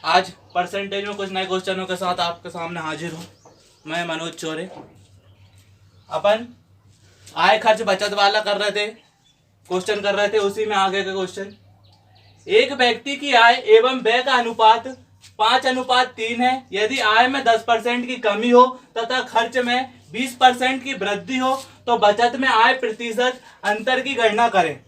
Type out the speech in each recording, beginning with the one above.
आज परसेंटेज में कुछ नए क्वेश्चनों के साथ आपके सामने हाजिर हूँ। मैं मनोज चौरे। अपन आय खर्च बचत वाला कर रहे थे, क्वेश्चन कर रहे थे, उसी में आगे का क्वेश्चन। एक व्यक्ति की आय एवं व्यय का अनुपात 5:3 है। यदि आय में 10% की कमी हो तथा खर्च में 20% की वृद्धि हो तो बचत में आय प्रतिशत अंतर की गणना करें।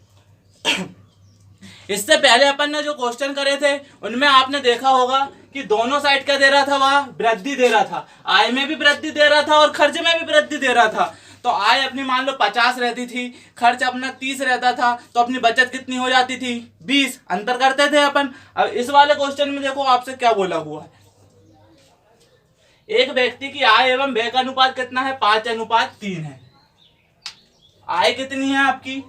इससे पहले अपन ने जो क्वेश्चन करे थे उनमें आपने देखा होगा कि दोनों साइड क्या दे रहा था, वह वृद्धि दे रहा था। आय में भी वृद्धि दे रहा था और खर्च में भी वृद्धि दे रहा था। तो आय अपनी मान लो 50 रहती थी, खर्च अपना 30 रहता था, तो अपनी बचत कितनी हो जाती थी, 20। अंतर करते थे अपन। अब इस वाले क्वेश्चन में देखो आपसे क्या बोला हुआ है। एक व्यक्ति की आय एवं व्यय का अनुपात कितना है, 5:3 है। आय कितनी है आपकी,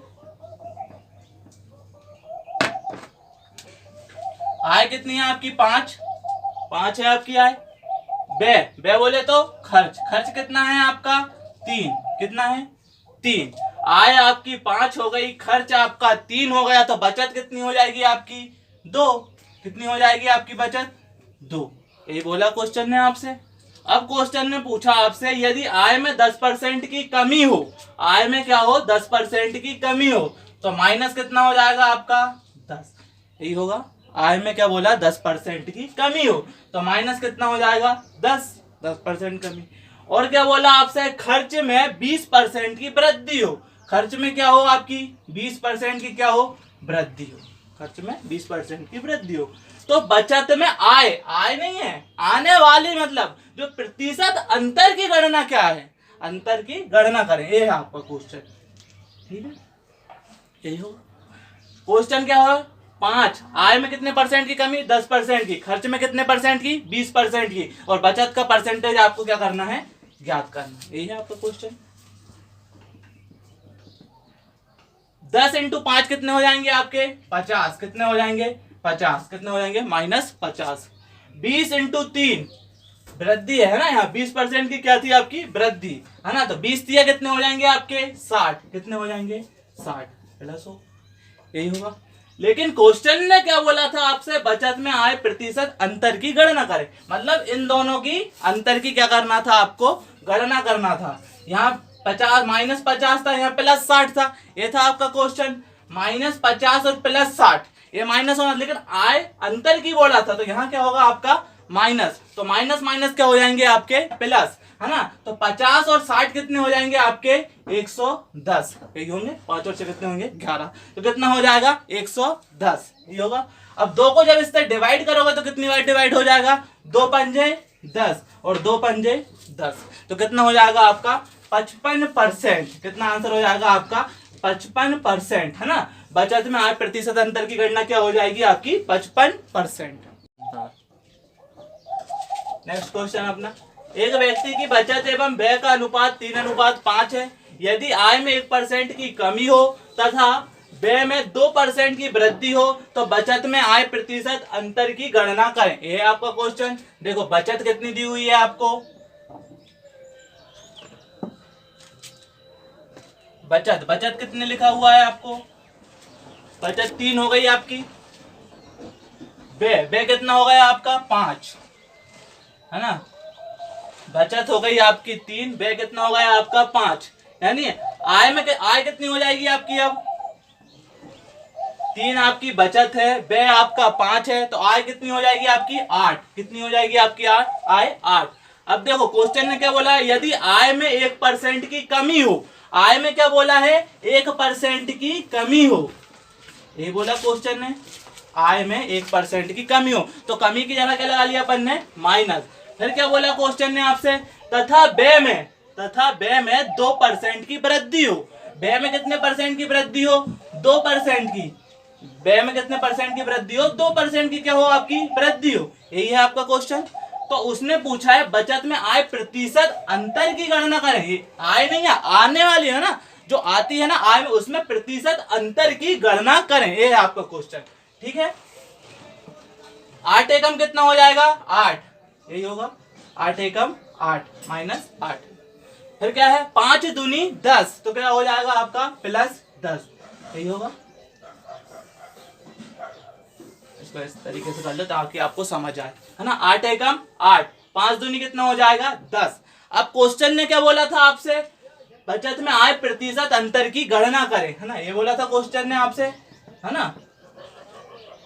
आय कितनी है आपकी, 5 है आपकी आय। व्यय बोले तो खर्च, खर्च कितना है आपका, 3। कितना है, 3। आय आपकी 5 हो गई, खर्च आपका 3 हो गया, तो बचत कितनी हो जाएगी आपकी, 2। कितनी हो जाएगी आपकी बचत, 2। यही बोला क्वेश्चन ने आपसे। अब क्वेश्चन ने पूछा आपसे यदि आय में 10% की कमी हो, आय में क्या हो, 10% की कमी हो, तो माइनस कितना हो जाएगा आपका, 10। यही होगा। आय में क्या बोला, 10% की कमी हो, तो माइनस कितना हो जाएगा, 10% कमी। और क्या बोला आपसे, खर्च में 20% की वृद्धि हो। खर्च में क्या हो आपकी, 20% की क्या हो, वृद्धि हो। खर्च में 20% की वृद्धि हो। तो बचत में आय नहीं है, आने वाली, मतलब जो प्रतिशत अंतर की गणना क्या है, अंतर की गणना करें। ये है आपका क्वेश्चन। ठीक है, यही होगा क्वेश्चन। क्या हो, 5, आय में कितने परसेंट की कमी, 10% की, खर्च में कितने परसेंट की, 20% की, और बचत का परसेंटेज आपको क्या करना है, ज्ञात करना। यही है आपका क्वेश्चन। 10 × 5 कितने हो जाएंगे आपके, 50। कितने हो जाएंगे, 50। कितने हो जाएंगे, -50। 20 × 3 वृद्धि है ना, यहाँ 20% की क्या थी आपकी, वृद्धि है ना, तो 20 दिया कितने हो जाएंगे आपके, 60। कितने हो जाएंगे, 60 प्लस हो। यही होगा। लेकिन क्वेश्चन ने क्या बोला था आपसे, बचत में आय प्रतिशत अंतर की गणना करें। मतलब इन दोनों की अंतर की क्या करना था, आपको गणना करना था। यहाँ 50 -50 था, यहाँ +60 था। ये था आपका क्वेश्चन। -50 और +60 ये माइनस होना, लेकिन आय अंतर की बोला था, तो यहाँ क्या होगा आपका माइनस। तो माइनस माइनस क्या हो जाएंगे आपके, प्लस, है ना। तो 50 और 60 कितने हो जाएंगे आपके, 110। यही होंगे, 5 और 6 कितने होंगे, 11। तो कितना हो जाएगा, 110। ये होगा। अब 2 को जब इससे डिवाइड करोगे तो कितनी बार डिवाइड हो जाएगा, 2 पंजे 10 और 2 पंजे 10। तो कितना हो जाएगा आपका, 55%। कितना आंसर हो जाएगा आपका, 55%, है ना। बचत में आय प्रतिशत अंतर की गणना क्या हो जाएगी आपकी, 55%। नेक्स्ट क्वेश्चन अपना, एक व्यक्ति की बचत एवं व्यय का अनुपात 3:5 है। यदि आय में 1% की कमी हो तथा व्यय में 2% की वृद्धि हो तो बचत में आय प्रतिशत अंतर की गणना करें। ये है आपका क्वेश्चन। देखो बचत कितनी दी हुई है आपको, बचत कितने लिखा हुआ है आपको, बचत 3 हो गई आपकी। व्यय कितना हो गया आपका, 5, है ना। बचत हो गई आपकी 3, व्यय कितना हो गया आपका 5। यानी आय कितनी हो जाएगी आपकी, अब 3 आपकी बचत है, व्यय आपका 5 है, तो आय कितनी हो जाएगी आपकी, 8। कितनी हो जाएगी आपकी आय 8। अब देखो क्वेश्चन ने क्या बोला है, यदि आय में 1% की कमी हो। आय में क्या बोला है, 1% की कमी हो। ये बोला क्वेश्चन ने, आय में 1% की कमी हो, तो कमी की जगह क्या लगा लिया अपन ने, माइनस। फिर क्या बोला क्वेश्चन ने आपसे, तथा व्यय में 2% की वृद्धि हो। व्यय में कितने परसेंट की वृद्धि हो, 2% की। व्यय में कितने परसेंट की वृद्धि हो, 2% की क्या हो आपकी वृद्धि हो। यही है आपका क्वेश्चन। तो उसने पूछा है बचत में आय प्रतिशत अंतर की गणना करें। आय नहीं है, आने वाली है ना, जो आती है ना आय में, उसमें प्रतिशत अंतर की गणना करें। ये है आपका क्वेश्चन। ठीक है, 8 एकम कितना हो जाएगा, 8। यही होगा, 8 एकम 8 -8। फिर क्या है, 5 दूनी 10, तो क्या हो जाएगा आपका +10। यही होगा। इसको इस तरीके से कर लो ताकि आपको समझ आए, है ना। 8 एकम 8, 5 दूनी कितना हो जाएगा 10। अब क्वेश्चन ने क्या बोला था आपसे, बचत में आय प्रतिशत अंतर की गणना करें, है ना, ये बोला था क्वेश्चन ने आपसे, है ना।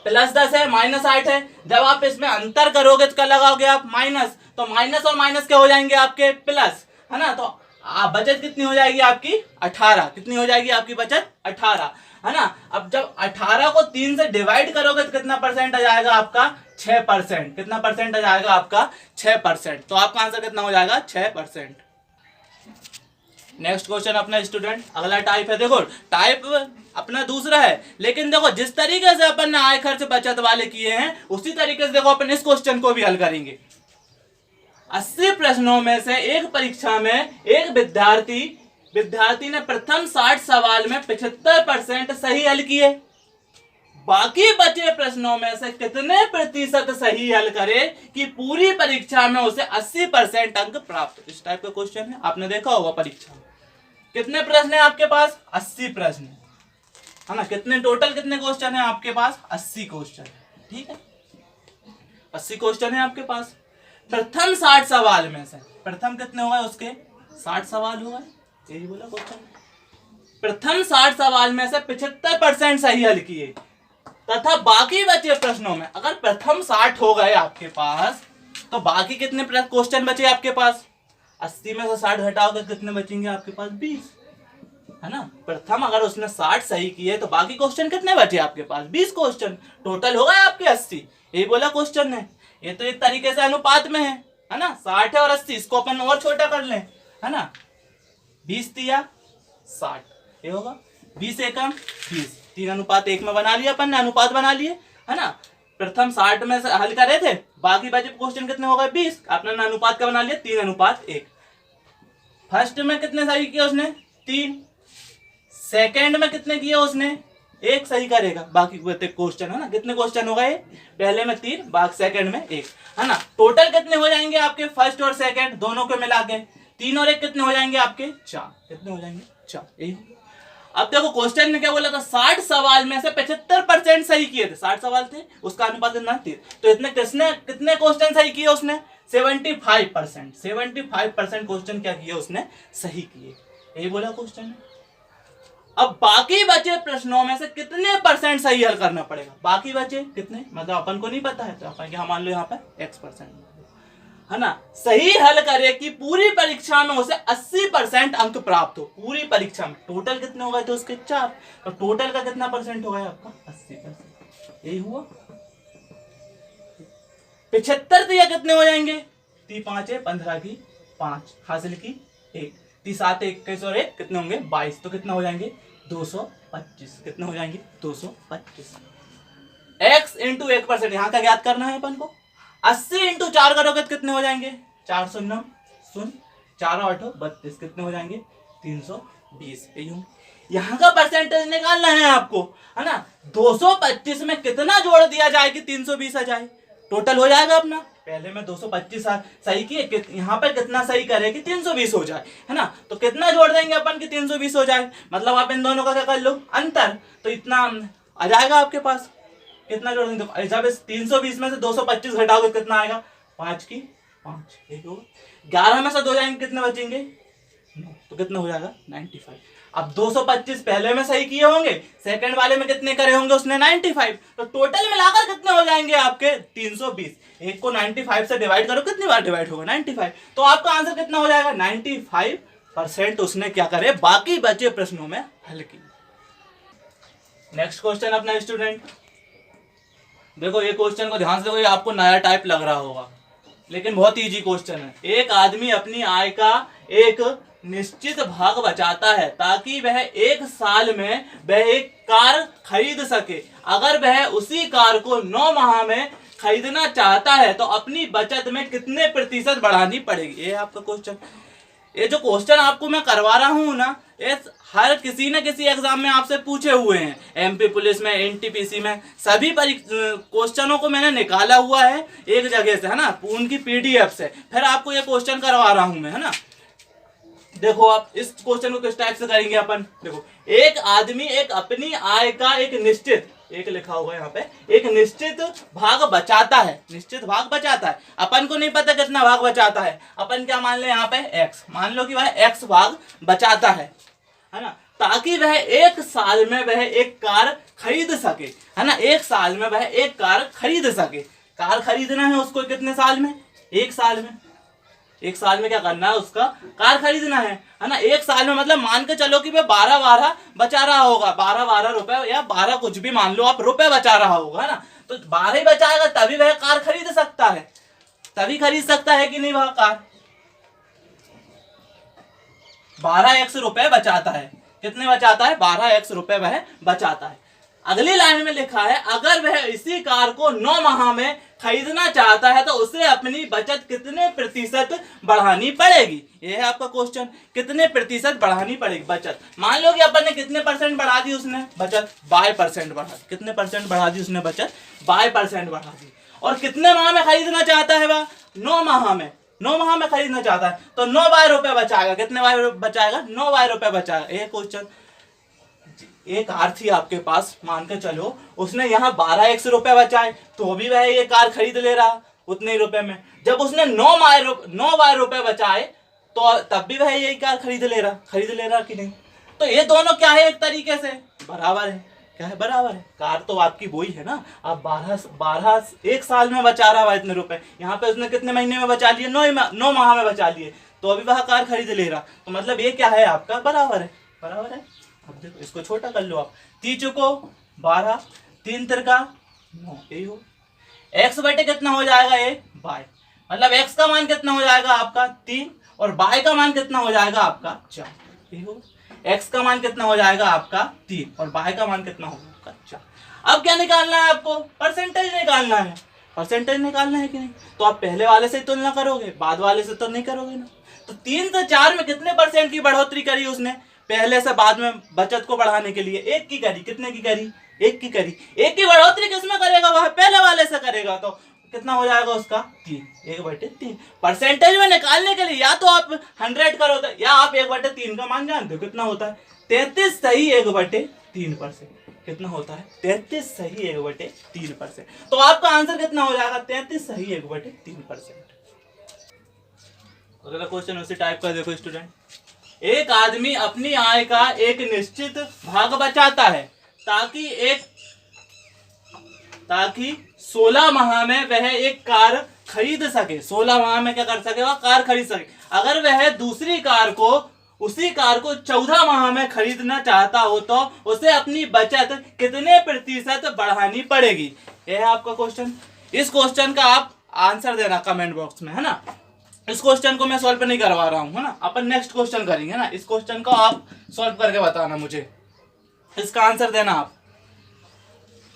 +10 है, -8 है, जब आप इसमें अंतर करोगे तो क्या लगाओगे आप, माइनस, तो माइनस और माइनस क्या हो जाएंगे आपके प्लस, है ना। तो बचत कितनी हो जाएगी आपकी 18, कितनी हो जाएगी आपकी बचत 18, है ना। अब जब 18 को 3 से डिवाइड करोगे तो कितना परसेंट आ जाएगा आपका 6%, कितना परसेंट आ जाएगा आपका 6%। तो आपका आंसर कितना हो जाएगा 6%। नेक्स्ट क्वेश्चन अपना स्टूडेंट, अगला टाइप है, देखो टाइप अपना दूसरा है, लेकिन देखो जिस तरीके से अपन ने आय खर्च बचत वाले किए हैं उसी तरीके से देखो अपन इस क्वेश्चन को भी हल करेंगे। 80 प्रश्नों में से एक परीक्षा में एक विद्यार्थी ने प्रथम 60 सवाल में 75% सही हल किए, बाकी बचे प्रश्नों में से कितने प्रतिशत सही हल करे कि पूरी परीक्षा में उसे 80% अंक प्राप्त। इस टाइप का क्वेश्चन है, आपने देखा होगा परीक्षा में। कितने प्रश्न है आपके पास 80 प्रश्न, है ना। कितने टोटल कितने क्वेश्चन है आपके पास 80 क्वेश्चन, ठीक है 80 क्वेश्चन है आपके पास। प्रथम 60 सवाल में से प्रथम कितने हुए उसके 60 सवाल हुए, यही बोला क्वेश्चन। प्रथम 60 सवाल में से 75% सही हल किए तथा बाकी बचे प्रश्नों में, अगर प्रथम 60 हो गए आपके पास तो बाकी कितने क्वेश्चन बचे आपके पास, 80 में से 60 घटाओगे कितने बचेंगे आपके पास 20, है ना। प्रथम अगर उसने 60 सही किए तो बाकी क्वेश्चन कितने बचे आपके पास 20 क्वेश्चन, टोटल हो गए आपके 80, यही बोला क्वेश्चन ने। ये तो एक तरीके से अनुपात में है ना, 60 है और 80, इसको अपन और छोटा कर लें, है ना। 20 दिया 60, ये होगा 20 एकम 20, 3:1 में बना लिया अपन ने, अनुपात बना लिए, है ना। प्रथम 60 में से हल करे थे, बाकी बचे क्वेश्चन कितने हो गए 20, आपने अनुपात का बना लिया 3:1। फर्स्ट में कितने सही किए उसने 3, सेकेंड में कितने किए उसने 1 सही करेगा, बाकी क्वेश्चन है ना, कितने क्वेश्चन हो गए, पहले में 3 बाकी सेकंड में 1, है ना। टोटल कितने हो जाएंगे आपके फर्स्ट और सेकंड दोनों को मिला के, 3 और 1 कितने हो जाएंगे आपके 4, कितने हो जाएंगे 4, यही। अब देखो क्वेश्चन ने क्या बोला था 60 सवाल में से 75% सही किए थे, 60 सवाल थे उसका अनुपात कितना 3, तो इतने कितने क्वेश्चन सही किए उसने 75%, 75% क्वेश्चन क्या किए उसने सही किए, यही बोला क्वेश्चन ने। अब बाकी बचे प्रश्नों में से कितने परसेंट सही हल करना पड़ेगा, बाकी बचे कितने, मतलब अपन को नहीं पता है तो अपन क्या मान लो यहाँ पर X%, है ना। सही हल करे कि पूरी परीक्षा में उसे 80% अंक प्राप्त हो, पूरी परीक्षा में टोटल कितने हो गए थे उसके 4, तो टोटल का कितना परसेंट हो गया आपका 80%, यही हुआ। 75 दिया कितने हो जाएंगे 3 5 है 15 की 5 हासिल की 1, 3 7 21 और 1 कितने होंगे 22, तो कितना हो जाएंगे 225, कितने हो जाएंगे 225। x इंटू 1%, यहाँ का ज्ञात करना है अपन को। 80 इंटू 4 करोगे तो कितने हो जाएंगे 4 शून्य 4 8 32, कितने हो जाएंगे 320। यहाँ का परसेंटेज निकालना है आपको, है ना। 225 में कितना जोड़ दिया जाए कि 320 आ जाए, टोटल हो जाएगा अपना। पहले में 225 सही किए, यहाँ पर कितना सही करे कि 320 हो जाए, है ना। तो कितना जोड़ देंगे अपन कि 320 हो जाए, मतलब आप इन दोनों का क्या कर लो अंतर, तो इतना आ जाएगा आपके पास। कितना जोड़ देंगे, तो जब इस 320 में से 225 घटाओगे कितना आएगा 5 की 5, 11 में से 2 जाएंगे कितने बचेंगे 9, तो कितना हो जाएगा 95। अब 225 पहले में सही किए होंगे, सेकंड वाले में कितने करे होंगे उसने 95, तो टोटल मिलाकर कितने हो जाएंगे आपके 320। एक को 95 से डिवाइड करो, कितनी बार डिवाइड होगा 95, तो आपका आंसर कितना हो जाएगा 95% उसने क्या करे बाकी बचे प्रश्नों में हल की। नेक्स्ट क्वेश्चन अपना स्टूडेंट देखो, ये क्वेश्चन को ध्यान से देखो, ये आपको नया टाइप लग रहा होगा लेकिन बहुत इजी क्वेश्चन है। एक आदमी अपनी आय का एक निश्चित भाग बचाता है ताकि वह 1 साल में वह एक कार खरीद सके। अगर वह उसी कार को 9 माह में खरीदना चाहता है तो अपनी बचत में कितने प्रतिशत बढ़ानी पड़ेगी, ये आपका क्वेश्चन। ये जो क्वेश्चन आपको मैं करवा रहा हूँ ना, ये हर किसी न किसी एग्जाम में आपसे पूछे हुए हैं, एमपी पुलिस में, एनटीपीसी में, सभी क्वेश्चनों को मैंने निकाला हुआ है एक जगह से, है ना, उनकी पीडीएफ से, फिर आपको ये क्वेश्चन करवा रहा हूं मैं, है ना। देखो आप इस क्वेश्चन को किस टाइप से करेंगे अपन, देखो एक आदमी एक अपनी आय का एक निश्चित एक लिखा होगा यहाँ पे, एक निश्चित भाग बचाता है, निश्चित भाग बचाता है। अपन को नहीं पता कितना भाग बचाता है, अपन क्या मान ले यहाँ पे x, मान लो कि वह x भाग बचाता है ना, ताकि वह एक साल में वह एक कार खरीद सके, है ना, एक साल में वह एक कार खरीद सके। कार खरीदना है उसको कितने साल में, एक साल में, एक साल में क्या करना है उसका, कार खरीदना है ना। एक साल में मतलब मान के चलो कि वह 12 बचा रहा होगा, 12 रुपए या 12 कुछ भी मान लो आप रुपए बचा रहा होगा, है ना। तो 12 ही बचाएगा तभी वह कार खरीद सकता है, तभी खरीद सकता है कि नहीं वह कार। 12x रुपए बचाता है, कितने बचाता है, 12x रुपए वह बचाता है। अगली लाइन में लिखा है अगर वह इसी कार को 9 माह में खरीदना चाहता है तो उसे अपनी बचत कितने प्रतिशत बढ़ानी पड़ेगी। यह है आपका क्वेश्चन, कितने प्रतिशत बढ़ानी पड़ेगी बचत। मान लो कि अपन ने कितने परसेंट बढ़ा दी उसने बचत, 22% बढ़ा दी। कितने परसेंट बढ़ा दी उसने बचत, 22% बढ़ा दी। और कितने माह में खरीदना चाहता है वह, 9 माह में, 9 माह में खरीदना चाहता है तो 9 बाय रुपए बचाएगा। कितने बाय बचाएगा, 9 बाय रुपए बचाएगा। यह क्वेश्चन, एक कार थी आपके पास, मान के चलो उसने यहाँ 12x रुपए बचाए तो भी वह ये कार खरीद ले रहा उतने ही रुपए में। जब उसने 9 बाय रुपए बचाए तो तब भी वह यही कार खरीद ले रहा कि नहीं। तो ये दोनों क्या है, एक तरीके से बराबर है। क्या है, बराबर है। कार तो आपकी वही है ना, आप 12 एक साल में बचा रहा है इतने रुपए, यहाँ पे उसने कितने महीने में बचा लिए, 9 माह में बचा लिए, तो अभी वह कार खरीद ले रहा। तो मतलब ये क्या है आपका, बराबर है, बराबर है। अब देखो इसको छोटा कर लो आप, 3 चुको 12, 3 तिरका 9, यही हो। x बटे कितना हो जाएगा, ये y, मतलब x का मान कितना हो जाएगा आपका 3 और y का मान कितना हो जाएगा आपका 4, यही हो। x का मान कितना हो जाएगा आपका 3 और y का मान कितना होगा आपका 4। अब क्या निकालना है आपको, परसेंटेज निकालना है, परसेंटेज निकालना है कि नहीं। तो आप पहले वाले से तुलना करोगे, बाद वाले से तो नहीं करोगे ना। तो 3 से 4 में कितने परसेंट की बढ़ोतरी करी उसने, पहले से बाद में बचत को बढ़ाने के लिए 1 की करी। कितने की करी, 1 की करी। 1 की बढ़ोतरी किसमें करेगा, वह पहले वाले से करेगा, तो कितना हो जाएगा उसका 3, 1/3। परसेंटेज में निकालने के लिए या तो आप 100 करो या आप 1/3 का मान जानते हो कितना होता है, 33 सही 1/3%। कितना होता है, 33 सही 1/3%। तो आपका आंसर कितना हो जाएगा, 33 सही 1/3%। अगला क्वेश्चन उसी टाइप का देखो स्टूडेंट, एक आदमी अपनी आय का एक निश्चित भाग बचाता है ताकि 16 माह में वह एक कार खरीद सके। 16 माह में क्या कर सके, वह कार खरीद सके। अगर वह उसी कार को 14 माह में खरीदना चाहता हो तो उसे अपनी बचत कितने प्रतिशत बढ़ानी पड़ेगी। यह है आपका क्वेश्चन। इस क्वेश्चन का आप आंसर देना कमेंट बॉक्स में, है ना। इस क्वेश्चन को मैं सॉल्व नहीं करवा रहा हूं, है ना, अपन नेक्स्ट क्वेश्चन करेंगे ना। इस क्वेश्चन को आप सॉल्व करके बताना मुझे, इसका आंसर देना आप।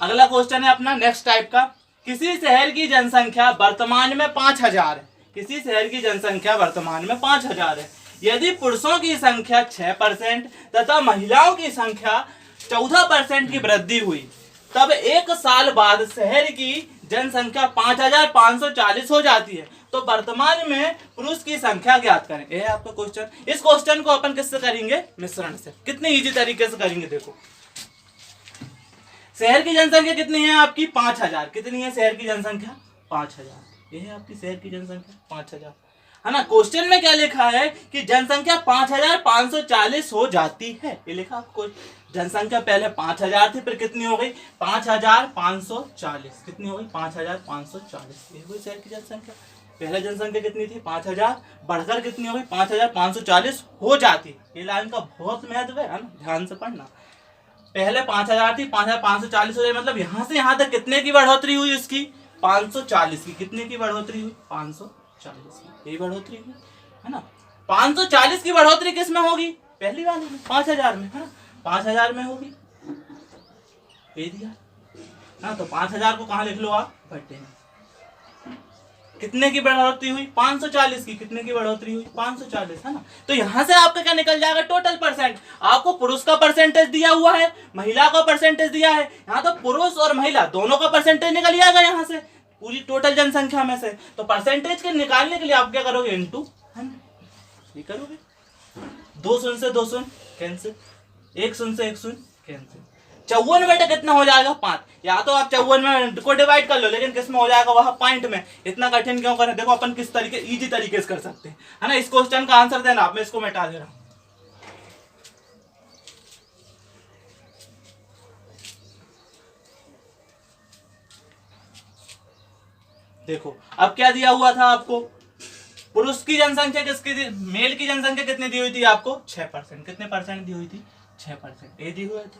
अगला क्वेश्चन है अपना नेक्स्ट टाइप का, किसी शहर की जनसंख्या वर्तमान में 5000 है। किसी शहर की जनसंख्या वर्तमान में 5000 है। यदि पुरुषों की संख्या 6% तथा महिलाओं की संख्या 14% की वृद्धि हुई तब एक साल बाद शहर की जनसंख्या 5540 हो जाती है। तो वर्तमान में पुरुष की संख्या ज्ञात करें। यह है आपका क्वेश्चन। इस क्वेश्चन को अपन किससे करेंगे, मिश्रण से। कितने इजी तरीके से करेंगे, देखो शहर की जनसंख्या कितनी है आपकी, 5000। कितनी है शहर की जनसंख्या, 5000। यह है आपकी शहर की जनसंख्या 5000, है ना। क्वेश्चन में क्या लिखा है कि जनसंख्या 5540 हो जाती है। ये लिखा आपको, जनसंख्या पहले 5000 थी, फिर कितनी हो गई 5540। कितनी हो गई 5540। ये हुई शहर की जनसंख्या। पहले जनसंख्या कितनी थी 5000, बढ़कर कितनी हो गई 5540 हो जाती। ये लाइन का बहुत महत्व है ना, ध्यान से पढ़ना। पहले 5000 थी, 5540 हो जाए, मतलब यहाँ से यहाँ तक कितने की बढ़ोतरी हुई इसकी, 540 की। कितने की बढ़ोतरी हुई, 540 की। यही बढ़ोतरी हुई, है ना। 540 की बढ़ोतरी किस में होगी, पहली वाली में 5000 में, है ना। 5000 में होगी, ये दिया ना। तो 5000 को कहाँ लिख लो आप, बटे में। कितने की बढ़ोतरी हुई, 540 की। कितने की बढ़ोतरी हुई, 540, है ना। तो यहां से आपका क्या निकल जाएगा, टोटल परसेंट। आपको पुरुष का परसेंटेज दिया हुआ है, महिला का परसेंटेज दिया है। यहाँ तो पुरुष और महिला दोनों का परसेंटेज निकल जाएगा यहाँ से, पूरी टोटल जनसंख्या में से। तो परसेंटेज के निकालने के लिए आप क्या करोगे, इनटू 100 ये करोगे। 2 शून्य से 2 शून्य कैंसिल, 1 शून्य से 1 शून्य कैंसिल। 54 बेटे कितना हो जाएगा 5। या तो आप 54 में को डिवाइड कर लो, लेकिन किस में हो जाएगा वह पॉइंट में। इतना कठिन क्यों करें, देखो अपन किस तरीके इजी तरीके से कर सकते हैं, है ना। इस क्वेश्चन का आंसर देना, आप मैं इसको मिटा दे रहा हूं। देखो अब क्या दिया हुआ था आपको, पुरुष की जनसंख्या किसकी थी, मेल की जनसंख्या कितनी दी हुई थी आपको 6%। कितने परसेंट दी हुई थी 6%, ये दी हुई थी।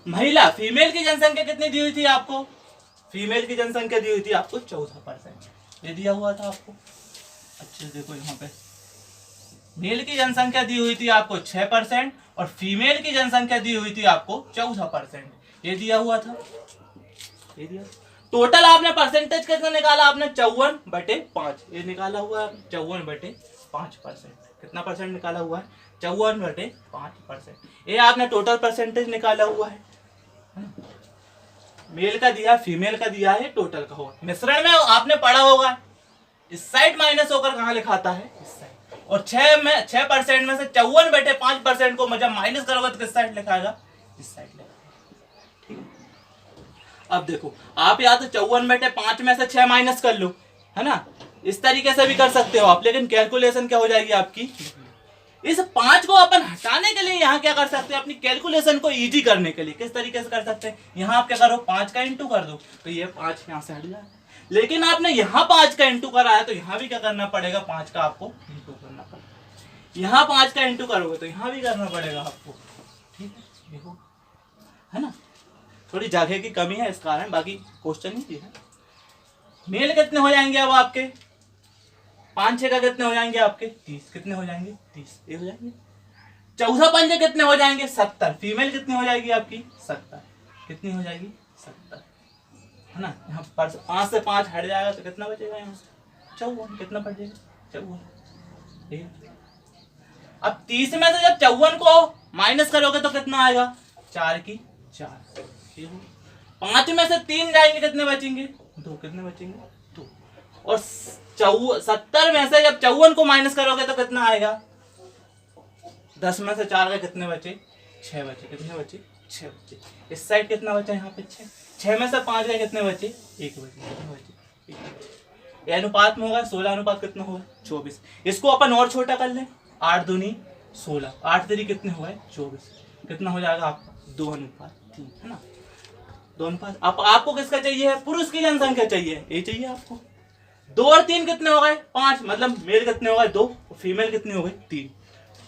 महिला फीमेल की जनसंख्या कितनी दी हुई थी आपको, फीमेल की जनसंख्या दी हुई थी आपको 14%, ये दिया हुआ था आपको। अच्छे से देखो यहाँ पे मेल की जनसंख्या दी हुई थी आपको 6% और फीमेल की जनसंख्या दी हुई थी आपको 14%, ये दिया हुआ था, ये दिया। टोटल आपने परसेंटेज कितना निकाला, आपने 54/5 ये निकाला हुआ है, 54/5%। कितना परसेंट निकाला हुआ है 54/5%। ये आपने टोटल परसेंटेज निकाला हुआ है। मेल का दिया, फीमेल का दिया है, टोटल का होगा। मिश्रण में आपने पढ़ा होगा इस साइड माइनस होकर कहां लिखाता है, इस साइड। और 6% में से 54/5% को जब माइनस करोगे तो किस साइड लिखाएगा, इस साइड लिखाएगा। ठीक है, अब देखो आप या तो 54/5 में से 6 माइनस कर लो, है ना, इस तरीके से भी कर सकते हो आप, लेकिन कैलकुलेशन क्या हो जाएगी आपकी, इस 5 को अपन हटाने के लिए यहाँ क्या कर सकते हैं, अपनी कैलकुलेशन को इजी करने के लिए किस तरीके से कर सकते हैं, यहाँ आप क्या करो 5 का इंटू कर दो, तो ये 5 यहाँ से हट जाए। लेकिन आपने यहाँ 5 का इंटू करा है तो यहाँ भी क्या करना पड़ेगा, 5 का आपको इंटू करना पड़ेगा। यहाँ 5 का इंटू करोगे तो यहाँ भी करना पड़ेगा आपको। ठीक है, देखो है ना, थोड़ी जगह की कमी है इस कारण, बाकी क्वेश्चन ही है। मेल कितने हो जाएंगे अब आपके, 5 का कितने हो जाएंगे आपके 30, कितने हो जाएंगे 30, ये हो जाएंगे। 14 पंजे कितने हो जाएंगे 70। फीमेल कितनी हो जाएगी आपकी 70, कितनी हो जाएगी 70, है ना। यहाँ पर 5 से 5 हट जाएगा तो कितना बचेगा यहाँ से 54, कितना बचेगा 54। अब 30 में से जब 54 को माइनस करोगे तो कितना आएगा 4 की 4। 5 में से 3 जाएंगे, कितने बचेंगे 2, कितने बचेंगे 2। और 70 में से जब 54 को माइनस करोगे तो कितना आएगा, 10 में से 4 का कितने बचे 6 बचे, कितने बचे 6 बचे। इस साइड कितना बचा यहाँ पे 6 में से 5 का कितने बचे 1 बचे, कितने बचे 1 बचे। अनुपात में होगा 16 अनुपात कितना होगा 24। इसको अपन और छोटा कर ले, 8 दूनी 16, 8 3 कितने हुए 24, कितना हो जाएगा आपका 2:3, है ना 2:5। आपको किसका चाहिए है, पुरुष की जनसंख्या चाहिए, ये चाहिए आपको। 2 और 3 कितने हो गए 5, मतलब मेल कितने हो गए 2 और फीमेल कितनी हो गई 3।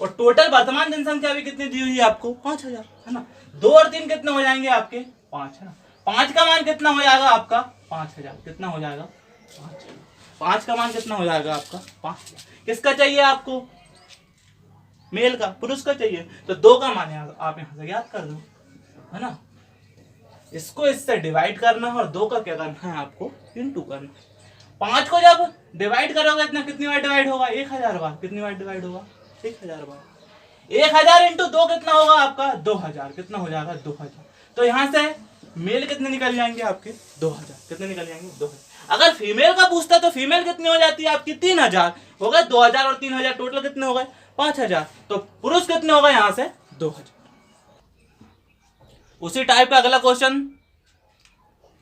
और टोटल वर्तमान जनसंख्या भी कितनी दी हुई है आपको 5000, है ना। 2 और 3 कितने हो जाएंगे आपके 5, है ना। 5 का मान कितना हो जाएगा आपका 5000, कितना हो जाएगा 5 का मान कितना हो जाएगा आपका 5000। किसका चाहिए आपको, मेल का, पुरुष का चाहिए, तो 2 का मान आप यहाँ से याद कर दो, है ना। इसको इससे डिवाइड करना है और 2 का क्या करना है आपको इंटू करना है। 5 को जब डिवाइड करोगे इतना कितनी बार डिवाइड होगा 1000 बार, कितनी बार डिवाइड होगा 1000 बार। 1000 इंटू 2 कितना होगा आपका 2000, कितना हो जाएगा 2000। तो यहाँ से मेल कितने निकल जाएंगे आपके 2000, कितने निकल जाएंगे 2000। अगर फीमेल का पूछता तो फीमेल कितनी हो जाती है आपकी 3000 हो गए, 2000 और 3000 टोटल कितने हो गए 5000। तो पुरुष कितने होगा यहाँ से 2000। उसी टाइप का अगला क्वेश्चन,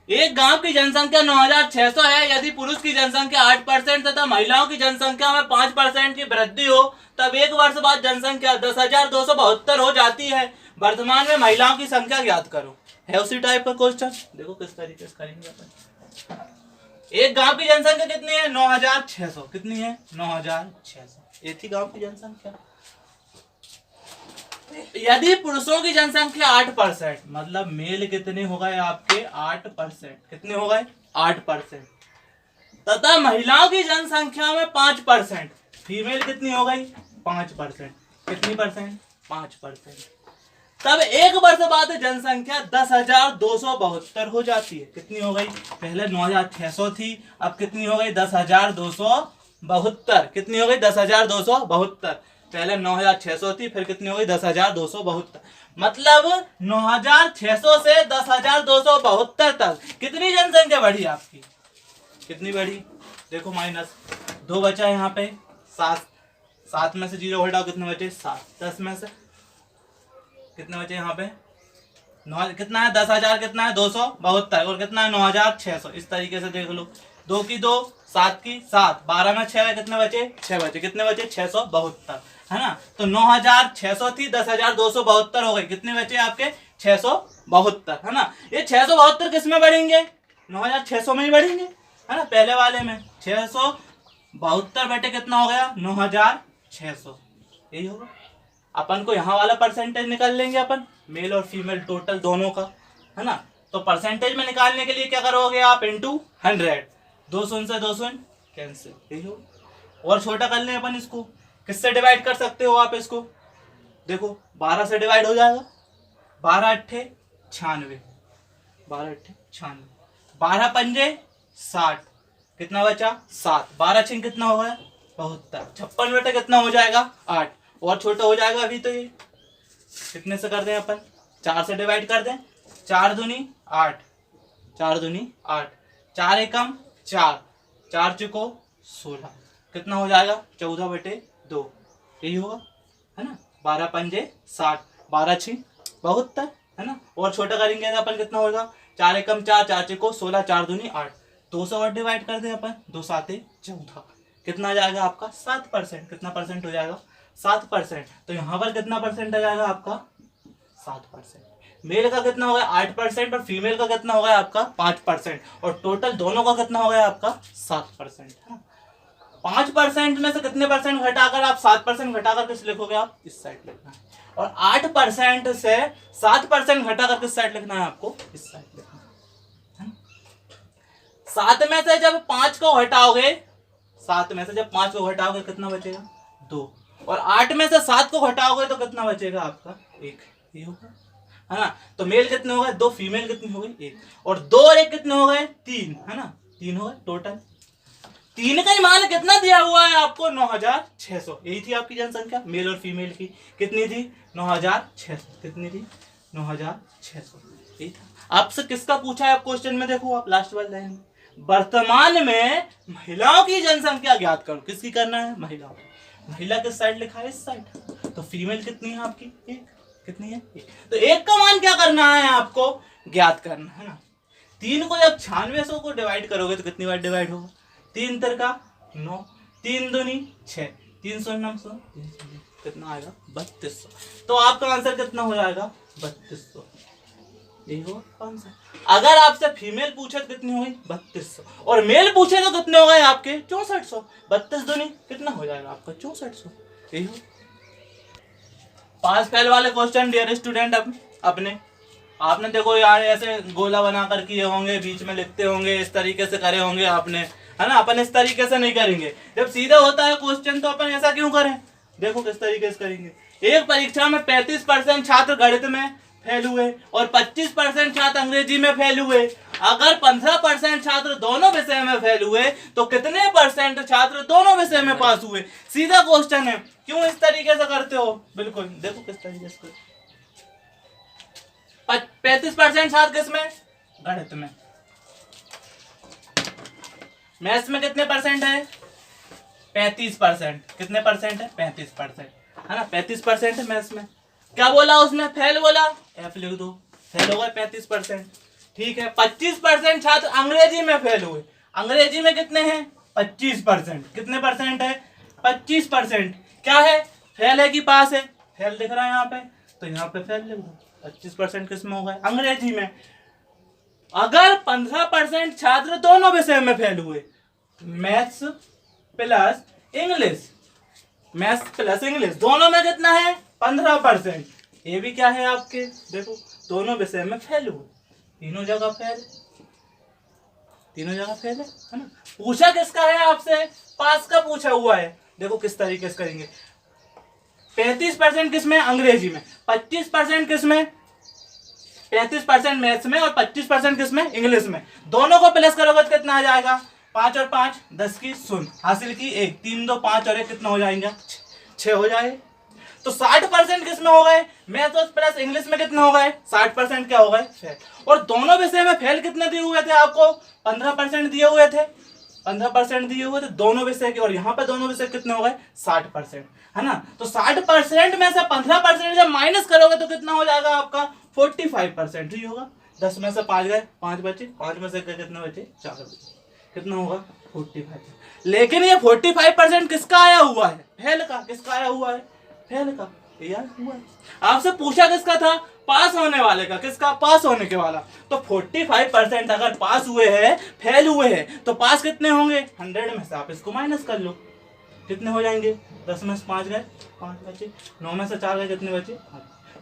एक गांव की जनसंख्या 9600 है, यदि पुरुष की जनसंख्या 8% तथा महिलाओं की जनसंख्या में 5% की वृद्धि हो तब 1 वर्ष बाद जनसंख्या 10,272 हो जाती है। वर्तमान में महिलाओं की संख्या ज्ञात करो। है उसी टाइप का क्वेश्चन, देखो किस तरीके से करेंगे अपन। एक गांव की जनसंख्या कितनी है 9600, कितनी है 9600, एक ही गांव की जनसंख्या। यदि पुरुषों की जनसंख्या 8%, मतलब मेल कितने हो गए आपके 8%, कितने हो गए 8%, तथा महिलाओं की जनसंख्या में 5%, फीमेल कितनी हो गई 5%, कितनी परसेंट 5%, तब 1 वर्ष बाद जनसंख्या 10,272 हो जाती है। कितनी हो गई, पहले 9600 थी, अब कितनी हो गई 10,272, कितनी हो गई 10,272। पहले 9600 थी, फिर कितनी हो गई 10,272। मतलब 9600 से 10,272 तक कितनी जनसंख्या बढ़ी आपकी, कितनी बढ़ी, देखो माइनस 2 बचा यहाँ पे 7, 7 में से 0 हटाओ कितने बचे 7, 10 में से कितने बचे यहाँ पे कितना है 10,000 कितना है 272 और कितना है 9,600। इस तरीके से देख लो, 2 की 2, 7 की 7, 12 में 6 कितने बचे 6 बचे, कितने बचे 672 है ना। तो 9,600 थी 10,272 हो गई, कितने बचे आपके 672 है ना। ये 672 किस में बढ़ेंगे 9,600 में ही बढ़ेंगे है ना। पहले वाले में 672 बटे कितना हो गया 9,600, यही होगा। अपन को यहाँ वाला परसेंटेज निकाल लेंगे अपन, मेल और फीमेल टोटल दोनों का है ना। तो परसेंटेज में निकालने के लिए क्या करोगे आप, इंटू 100, 2 शून्य से 2 शून्य कैंसिल, यही होगा। और छोटा कर लें अपन इसको, किससे डिवाइड कर सकते हो आप इसको, देखो 12 से डिवाइड हो जाएगा, 12 अट्ठे 96, 12 अट्ठे 96, 12 पंजे 60, कितना बचा 7, 12 छिंग कितना हो गया 72, 56 बटे कितना हो जाएगा 8, और छोटा हो जाएगा अभी। तो ये कितने से कर दें अपन, 4 से डिवाइड कर दें, 4 दूनी 8, 4 दूनी 8, 4 एकम 4, 4 चुको 16, कितना हो जाएगा 14 बटे 2, यही होगा है ना। 12 पंजे 60, 12 छिंग 72 है ना। और छोटा करेंगे तो अपन कितना होगा, 4 एकम 4, 4 चुको 16, 4 दूनी 8, 200 और डिवाइड कर दें अपन, 2 साते 14, कितना आ जाएगा आपका 7%, कितना परसेंट हो जाएगा 7%। तो यहाँ पर कितना परसेंट आ जाएगा आपका 7%। मेल का कितना हो गया 8% और फीमेल का कितना हो गया आपका 5%, और टोटल दोनों का कितना हो गया आपका 7% है ना। 5% में से कितने परसेंट घटाकर आप 7% घटाकर किस लिखोगे आप, इस साइड लिखना है। और 8% से 7% घटाकर किस साइड लिखना है आपको, इस साइड लिखना है। 7 में से जब 5 को घटाओगे, 7 में से जब 5 को घटाओगे कितना बचेगा 2, और 8 में से 7 को घटाओगे तो कितना बचेगा आपका 1, ये होगा है ना। तो मेल कितने हो गए 2, फीमेल कितनी हो गई 1, और 2 और 1 कितने हो गए 3 है ना, 3 हो गए टोटल। 3 का ही मान कितना दिया हुआ है आपको 9,600, यही थी आपकी जनसंख्या मेल और फीमेल की, कितनी थी 9,600, कितनी थी 9,600, यही था। आपसे किसका पूछा है आप क्वेश्चन में, देखो आप लास्ट वाली लाइन में, वर्तमान में महिलाओं की जनसंख्या ज्ञात करो, किसकी करना है महिलाओं, महिला किस साइड लिखा है इस साइड, तो फीमेल कितनी है आपकी 1, कितनी है 1, तो 1 का मान क्या करना है आपको ज्ञात करना है ना। 3 को जब 9600 को डिवाइड करोगे तो कितनी बार डिवाइड होगा, 3 तिर का 9, 3 दूनी 6, 300 900, कितना आएगा 3200। तो आपका आंसर कितना हो जाएगा 3200, यही होगा आंसर। अगर आपसे फीमेल पूछे तो कितनी हो गई 3200, और मेल पूछे तो कितने हो गए आपके 6400, 32 दूनी कितना हो जाएगा आपका 6400, यही हो। पास फेल वाले क्वेश्चन डियर स्टूडेंट अपने आपने देखो यार ऐसे गोला बना कर किए होंगे, बीच में लिखते होंगे, इस तरीके से करे होंगे आपने है ना। अपन इस तरीके से नहीं करेंगे, जब सीधा होता है क्वेश्चन तो अपन ऐसा क्यों करें, देखो किस तरीके से करेंगे। एक परीक्षा में 35% छात्र गणित में फेल हुए और 25% छात्र अंग्रेजी में फेल हुए। अगर 15% छात्र दोनों विषय में फेल हुए तो कितने परसेंट छात्र दोनों विषय में पास हुए, सीधा क्वेश्चन है। क्यों इस तरीके से करते हो, बिल्कुल देखो किस तरीके से। 35% छात्र किसमें, गणित में। मैथ्स में कितने परसेंट है 35%, कितने परसेंट है 35% है ना, 35% है मैथ्स में। क्या बोला उसने, फेल बोला, एफ लिख दो, फेल हो गए 35%। ठीक है, 25% छात्र अंग्रेजी में फेल हुए। अंग्रेजी में कितने हैं 25%, कितने परसेंट है 25%। क्या है, फेल है कि पास है, फेल दिख रहा है यहाँ पे, तो यहाँ पे फेल लिख दो। 25% किसमें हो गए अंग्रेजी में। अगर 15% छात्र दोनों विषय में फेल हुए, maths plus English, maths plus English दोनों में कितना है 15%। ये भी क्या है आपके, देखो दोनों विषय में फेल हुए, तीनों जगह फेल, तीनों जगह फेल है ना। पूछा किसका है आपसे, पास का पूछा हुआ है। देखो किस तरीके से करेंगे, 35% किसमें अंग्रेजी में, 25% किसमें, 35% मैथ्स में और 25% किसमें इंग्लिश में। दोनों को प्लस करोगे तो कितना आ जाएगा, 5 और 5 10 की 0 हासिल की 1, 3 2 5 और 1 कितना हो जाएंगे 6 हो जाए। तो 60% किसमें हो गए, मैथ्स और प्लस इंग्लिश में कितने हो गए 60% क्या हो गए फेल। और दोनों विषय में फेल कितने दिए हुए थे आपको 15% दिए हुए थे, 15% दिए हुए थे दोनों विषय के, और यहाँ पे दोनों विषय कितने हो गए 60%, है ना। तो 60% में से 15% जब माइनस करोगे तो कितना हो जाएगा आपका 45% ही होगा। 10 में से 5 गए, 5 बचे, 5 में से कितने बचे 4 बचे, कितना होगा 45। लेकिन ये 45% किसका आया हुआ है, फेल का। किसका आया हुआ है, फेल का। यार हुआ है, आपसे पूछा किसका था, पास होने वाले का। किसका, पास होने के वाला। तो 45% अगर पास हुए हैं, फेल हुए हैं, तो पास कितने होंगे 100 में से आप इसको माइनस कर लो, कितने हो जाएंगे 10 में से 5 गए, 5 बचे, 9 में से 4 गए, कितने बचे।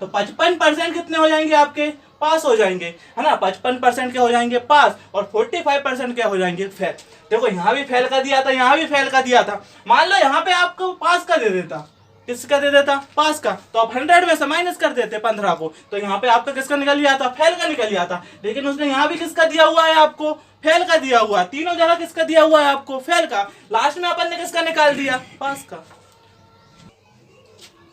तो 55% कितने हो जाएंगे आपके, पास हो जाएंगे, है ना। 55% के हो जाएंगे पास, और 45% के हो जाएंगे फेल। देखो यहाँ भी फेल का दिया था, यहाँ भी फेल का दिया था। मान लो यहाँ पे आपको पास का दे देता, किसका दे देता, पास का, तो आप 100 में से माइनस कर देते 15 को, तो यहाँ पे आपका किसका निकल लिया था, फेल का निकल लिया था। लेकिन उसने यहाँ भी किसका दिया हुआ है आपको, फेल का दिया हुआ है। तीनों जगह किसका दिया हुआ है आपको, फेल का। लास्ट में अपन ने किसका निकाल दिया, पास का।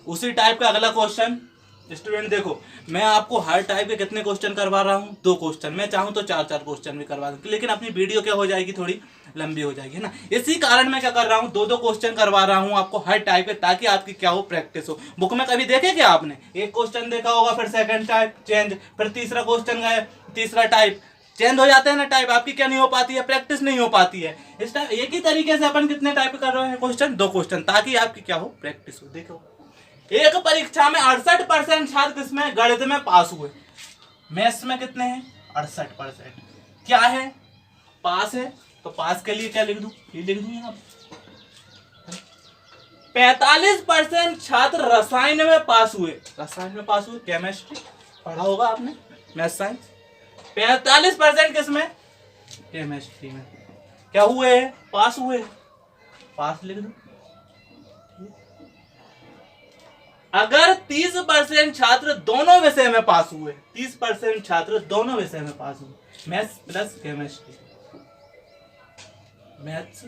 उसी टाइप का अगला क्वेश्चन स्टूडेंट देखो, मैं आपको हर टाइप के कितने क्वेश्चन करवा रहा हूँ, 2 क्वेश्चन। मैं चाहूँ तो 4-4 क्वेश्चन भी करवा दूँ, लेकिन अपनी वीडियो क्या हो जाएगी, थोड़ी लंबी हो जाएगी, है ना। इसी कारण मैं क्या कर रहा हूँ, 2-2 क्वेश्चन करवा रहा हूँ आपको हर टाइप के, ताकि आपकी क्या हो, प्रैक्टिस हो। बुक में कभी देखे क्या आपने, एक क्वेश्चन देखा होगा, फिर सेकंड टाइप चेंज, फिर तीसरा क्वेश्चन गए, तीसरा टाइप चेंज हो जाते हैं ना, टाइप आपकी क्या नहीं हो पाती है, प्रैक्टिस नहीं हो पाती है। इस टाइप एक ही तरीके से अपन कितने टाइप कर रहे हैं क्वेश्चन, 2 क्वेश्चन, ताकि आपकी क्या हो, प्रैक्टिस हो। देखो एक परीक्षा में 68% छात्र किसमें, गणित में पास हुए। मैथ्स में कितने हैं 68%, क्या है, पास है। तो पास के लिए क्या लिख दूं, ये लिख दूं यहाँ। 45% छात्र रसायन में पास हुए। रसायन में पास हुए, केमिस्ट्री पढ़ा होगा आपने, मैथ साइंस। 45% किसमें, केमिस्ट्री में क्या हुए, पास हुए, पास लिख दूं। अगर 30% छात्र दोनों विषय में पास हुए, 30% छात्र दोनों विषय में पास हुए, maths plus chemistry, maths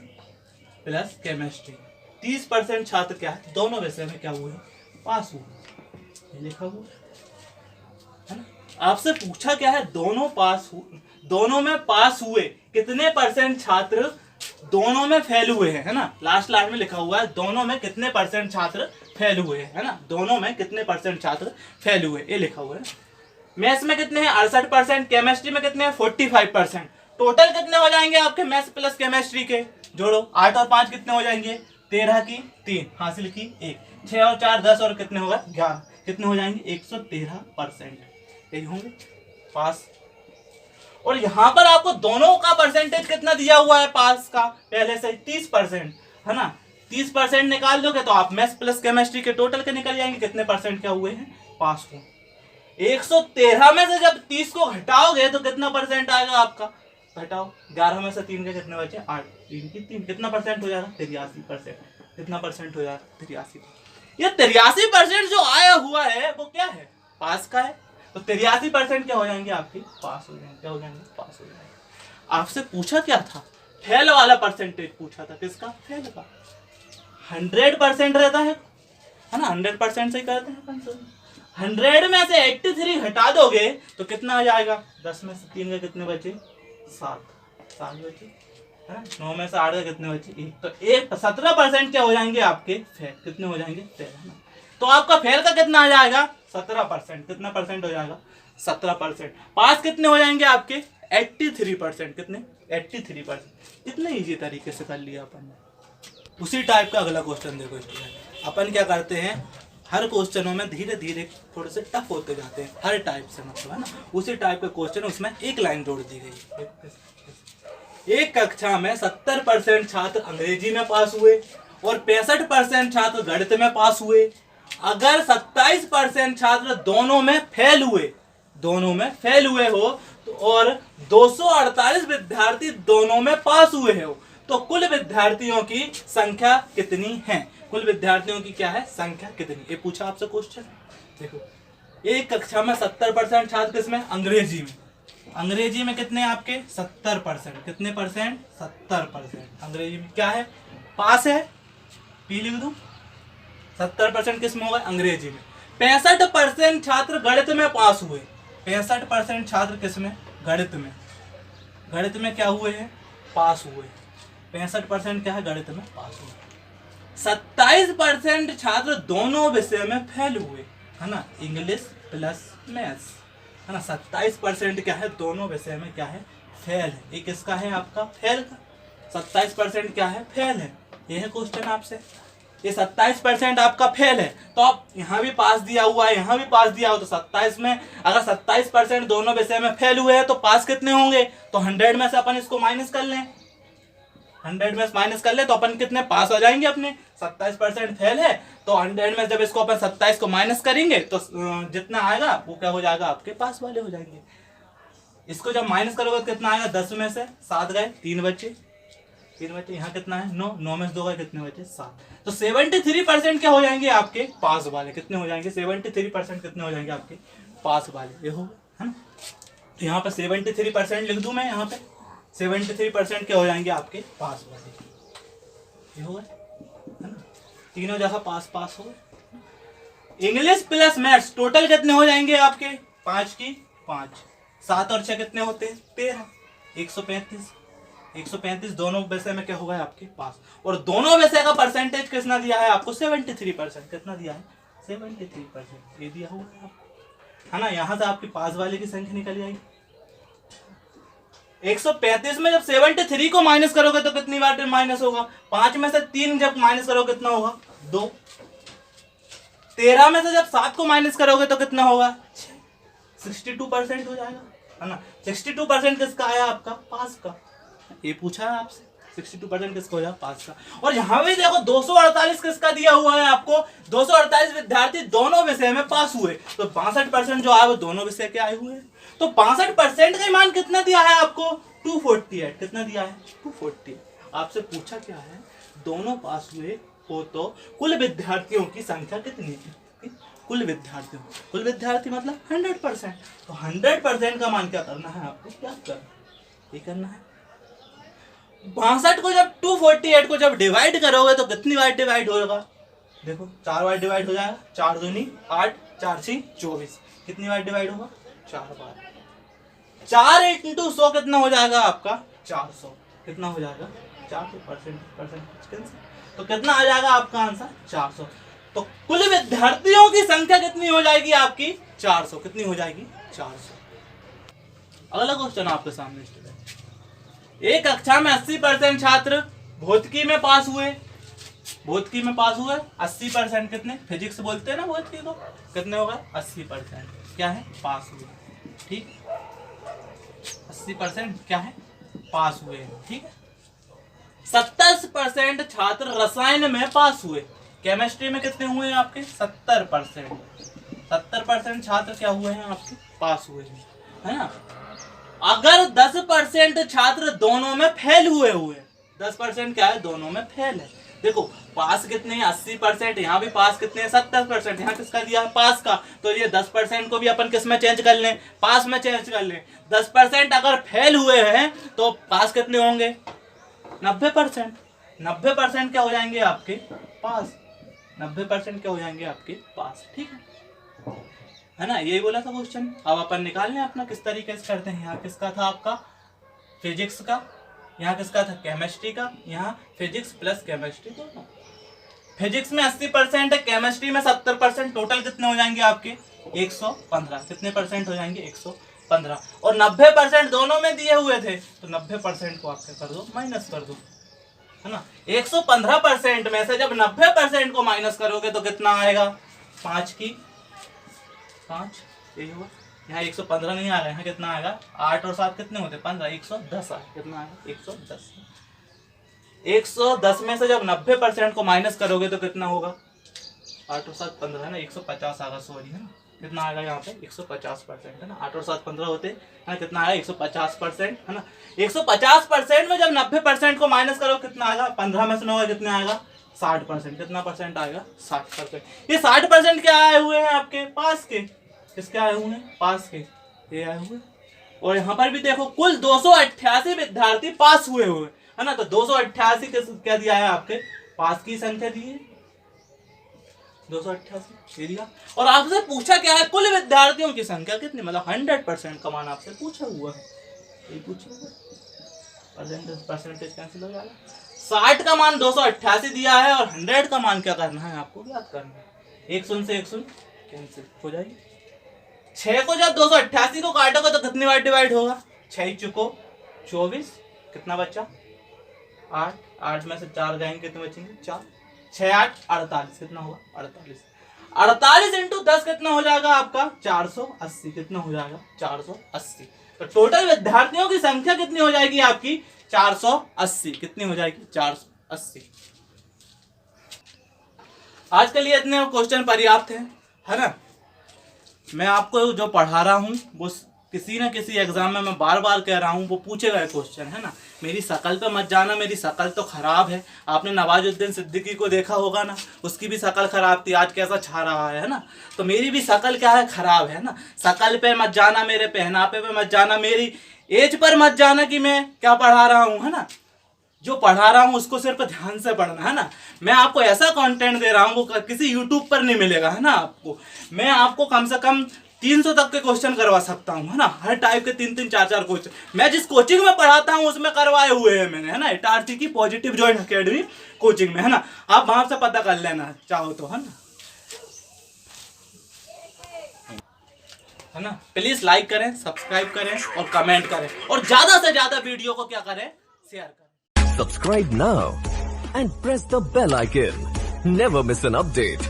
plus chemistry, 30% छात्र क्या है, दोनों विषय में क्या हुए, पास हुए, ये लिखा हुआ है ना। आपसे पूछा क्या है, दोनों पास हुए, दोनों में पास हुए, कितने परसेंट छात्र दोनों में फेल हुए हैं, है ना। लास्ट में लिखा हुआ है दोनों में कितने परसेंट छात्र फेल हुए हैं, है ना। दोनों में कितने परसेंट छात्र फेल हुए, ये लिखा हुआ है। मैथ्स में कितने हैं 68%, केमिस्ट्री में कितने हैं 45%। टोटल कितने हो जाएंगे आपके मैथ्स प्लस केमिस्ट्री के, जोड़ो 8 और 5 कितने हो जाएंगे, 13 की 3 हासिल की 1, 6 और 4 10 और कितने होगा 11, कितने हो जाएंगे 113%, यही होंगे पास। और यहां पर आपको दोनों का परसेंटेज कितना दिया हुआ है पास का, पहले से 30%, है ना। 30% निकाल दोगे तो आप मैथ्स प्लस केमिस्ट्री के टोटल के निकल जाएंगे, कितने परसेंट क्या हुए हैं, पास हो। 113 में से जब 30 को घटाओगे तो कितना परसेंट आएगा आपका, घटाओ 11 में से 3 के कितने बचे 8, 3 की 3, कितना परसेंट हो जाएगा 83%, कितना परसेंट हो जाएगा 83। ये 83% जो आया हुआ है वो क्या है, पास का है। तो 83% क्या हो जाएंगे आपके, पास हो जाएंगे, क्या हो जाएंगे, पास हो जाएंगे। आपसे पूछा क्या था, फेल वाला परसेंटेज पूछा था, किसका, फेल का। 100% रहता है ना, 100% से करते हैं। 100 में से 83 घटा दोगे तो कितना आ जाएगा, 10 में से 3 के कितने बचे 7 बचे, 9 में से 8 के कितने बचे 1, तो 17% क्या हो जाएंगे आपके फेल, कितने हो जाएंगे फेल, है ना। तो आपका फेल का कितना आ जाएगा 17%, कितना परसेंट हो जाएगा 17%। पास कितने हो जाएंगे आपके 83%, कितने 83%। कितने इजी तरीके से कर लिया अपन ने। उसी टाइप का अगला क्वेश्चन देखो स्टूडेंट, अपन क्या करते हैं हर क्वेश्चनों में धीरे धीरे थोड़े से टफ होते जाते हैं, हर टाइप से मतलब, है ना। उसी टाइप का क्वेश्चन, उसमें एक लाइन जोड़ दी गई। एक कक्षा में 70% छात्र अंग्रेजी में पास हुए और 65% छात्र गणित में पास हुए। अगर 27% छात्र दोनों में फेल हुए हो तो और 248 विद्यार्थी दोनों में पास हुए हो, तो कुल विद्यार्थियों की संख्या कितनी है, कुल विद्यार्थियों की क्या है संख्या कितनी, ये पूछा आपसे क्वेश्चन। देखो एक कक्षा में 70% छात्र किसमें, अंग्रेजी में कितने आपके 70%, कितने परसेंट 70%। अंग्रेजी में क्या है, पास है, पी लिख दूं। 70% किस में होगा, अंग्रेजी में। 65% छात्र गणित में पास हुए, 65% छात्र किस में, गणित में क्या हुए हैं, पास हुए। 65% क्या है गणित में पास हुए। 27% छात्र दोनों विषय में फेल हुए, है ना, इंग्लिश प्लस मैथ्स, है ना। 27% क्या है दोनों विषय में क्या है फेल है। ये किसका है आपका फेल का, 27% क्या है फेल है। ये है क्वेश्चन आपसे, ये 27% आपका फेल है। तो आप यहाँ भी पास दिया हुआ है, यहाँ भी पास दिया हुआ, तो 27 में अगर 27% दोनों विषय में फेल हुए हैं तो पास कितने होंगे, तो 100 में से अपन इसको माइनस कर लें, 100 में माइनस कर ले तो अपन कितने पास हो जाएंगे अपने। 27% फेल है तो 100 में जब इसको अपन 27 को माइनस करेंगे तो जितना आएगा वो क्या हो जाएगा आपके पास वाले हो जाएंगे। इसको जब माइनस करोगे तो कितना आएगा, 10 में से 7 गए, 3 बचे, यहाँ कितना है 9, 9 में से 2 गए, कितने बचे 7। तो 73% क्या हो जाएंगे आपके पास वाले, कितने हो जाएंगे 73% कितने हो जाएंगे आपके पास वाले, ये हो है ना। तो यहाँ पे 73% लिख दूं मैं, यहाँ पे 73% क्या हो जाएंगे आपके पास वाले, ये हो गए, है ना। तीनों जगह पास पास हो गए। इंग्लिश प्लस मैथ्स टोटल कितने हो जाएंगे आपके 5 की 5, 7 और 6 कितने होते हैं 13, 135 दोनों विषय में क्या होगा आपके पास। और दोनों विषय का परसेंटेज कितना दिया है आपको 73%, कितना दिया है 73%, ये दिया होगा आपको, है ना। यहां से आपकी पास वाले की संख्या निकल जाएगी। 135 में जब 73 को माइनस करोगे तो कितनी बार माइनस होगा, 5 में से 3 जब माइनस करोगे कितना होगा 2, 13 में से जब 7 को माइनस करोगे तो कितना होगा 62% हो जाएगा, है ना। 62% किसका आया आपका पास का, ये पूछा है आपसे, 62% किसका हो जाएगा पास का। और यहाँ भी देखो 248 किसका दिया हुआ है आपको, 248 विद्यार्थी दोनों विषय में पास हुए, तो 62% जो आए वो दोनों विषय के आए हुए हैं। तो 65% का मान कितना दिया है आपको 248, कितना दिया है 240। आपसे पूछा क्या है, दोनों पास हुए हो तो कुल विद्यार्थियों की संख्या कितनी है, कुल विद्यार्थी मतलब 100%। तो 100% का मान क्या करना है आपको, क्या करना, ये करना है। 62 को जब 248 को जब डिवाइड करोगे तो कितनी बार डिवाइड होगा, देखो 4 बार डिवाइड हो जाएगा, 4 दूनी 8, 4 6 24, कितनी बार डिवाइड होगा 4 बार। 4 × 100 कितना हो जाएगा आपका 400, कितना हो जाएगा 400%, तो कितना आ जाएगा आपका आंसर 400। तो कुल विद्यार्थियों की संख्या कितनी हो जाएगी आपकी 400, कितनी हो जाएगी 400। अगला क्वेश्चन आपके सामने स्टूडेंट, एक कक्षा में 80% छात्र भौतिकी में पास हुए, 80%, कितने फिजिक्स बोलते हैं ना भौतिकी को, कितने होगा 80% क्या है पास हुए, ठीक 80% क्या है पास हुए, ठीक है। 70% छात्र रसायन में पास हुए, केमिस्ट्री में कितने हुए हैं आपके 70% छात्र क्या हुए हैं आपके पास हुए हैं, है ना। अगर 10% छात्र दोनों में फेल हुए 10% क्या है दोनों में फेल है। देखो पास कितने हैं 80%, यहाँ भी पास कितने हैं 70%, यहाँ किसका दिया है पास का, तो ये 10% को भी अपन किस में चेंज कर लें, पास में चेंज कर लें। 10% अगर फेल हुए हैं तो पास कितने होंगे 90%, 90% क्या हो जाएंगे आपके पास, 90% क्या हो जाएंगे आपके पास, ठीक है ना। यही बोला था क्वेश्चन। अब अपन निकाल लें अपना किस तरीके से करते हैं। यहाँ किसका था आपका फिजिक्स का, यहाँ किसका था केमिस्ट्री का, यहाँ फिजिक्स प्लस केमिस्ट्री दोनों। फिजिक्स में 80% है, केमिस्ट्री में 70%, टोटल कितने हो जाएंगे आपके 115, कितने परसेंट हो जाएंगे 115। और 90% दोनों में दिए हुए थे तो 90% को आप क्या कर दो माइनस कर दो, है ना। 115% में से जब 90% को माइनस करोगे तो कितना आएगा 5 की 5, यही होगा। यहाँ 115 नहीं आ रहा है, यहाँ कितना आएगा 8 और 7 कितने होते 15, 110 आए, कितना आएगा 110। 110 में से जब 90% को माइनस करोगे तो कितना होगा 8 और 7 15 है ना 150 आएगा, सॉरी है ना। कितना आएगा यहाँ पे 150% है ना, 8 और 7 15 होते हैं, कितना आएगा 150% है ना। 150% में जब 90% को माइनस करो कितना आएगा 15 में से 9 कितना आएगा 60%, कितना परसेंट आएगा 60%। ये 60% क्या आए हुए हैं आपके पास के, किसके आए हुए हैं पास के, ये आए हुए। और यहाँ पर भी देखो कुल 288 विद्यार्थी पास हुए है ना। तो 288 क्या दिया है आपके पास की संख्या दी है 288 दिया। और आपसे पूछा क्या है कुल विद्यार्थियों की संख्या कितनी, मतलब 100% का मान आपसे पूछा हुआ है, ये पूछा हुआ। परसेंटेज कैंसिल हो जाएगा। 60 का मान 288 दिया है और 100 का मान क्या करना है आपको, याद करना है। एक शून्य से एक शून्य कैंसिल हो जाएगी। 6 को जब 288 को काटोगे तो कितनी बार डिवाइड होगा, 6 चुको 24, कितना बच्चा 8, 8 में से 4 जाएंगे कितने बचेंगे 4, 6 8 48, कितना होगा 48, 48 इंटू 10 कितना हो जाएगा आपका 480, कितना हो जाएगा 480। तो टोटल विद्यार्थियों की संख्या कितनी हो जाएगी आपकी 480, कितनी हो जाएगी 480। आज के लिए इतने क्वेश्चन पर्याप्त है ना। मैं आपको जो पढ़ा रहा हूं वो किसी न किसी एग्जाम में मैं बार बार कह रहा हूँ वो पूछे गए क्वेश्चन है ना। मेरी शकल पे मत जाना, मेरी शकल तो खराब है। आपने नवाजुद्दीन सिद्दीकी को देखा होगा ना, उसकी भी शकल खराब थी, आज कैसा छा रहा है ना। तो मेरी भी शकल क्या है, खराब है ना। शकल पे मत जाना, मेरे पहनावे पे मत जाना, मेरी एज पर मत जाना कि मैं क्या पढ़ा रहा हूँ है ना। जो पढ़ा रहा हूँ उसको सिर्फ ध्यान से पढ़ना है ना। मैं आपको ऐसा कंटेंट दे रहा हूँ वो किसी यूट्यूब पर नहीं मिलेगा है ना आपको। मैं आपको कम से कम 300 तक के क्वेश्चन करवा सकता हूँ है ना, हर टाइप के 3-3 4-4 क्वेश्चन मैं जिस कोचिंग में पढ़ाता हूँ उसमें करवाए हुए हैं मैंने है ना। इटारसी की पॉजिटिव जॉइंट अकेडमी कोचिंग में है ना, आप वहां से पता कर लेना चाहो तो है ना। प्लीज लाइक करें, सब्सक्राइब करें और कमेंट करें और ज्यादा से ज्यादा वीडियो को क्या करें, शेयर करें। Subscribe now and press the bell icon. Never miss an update.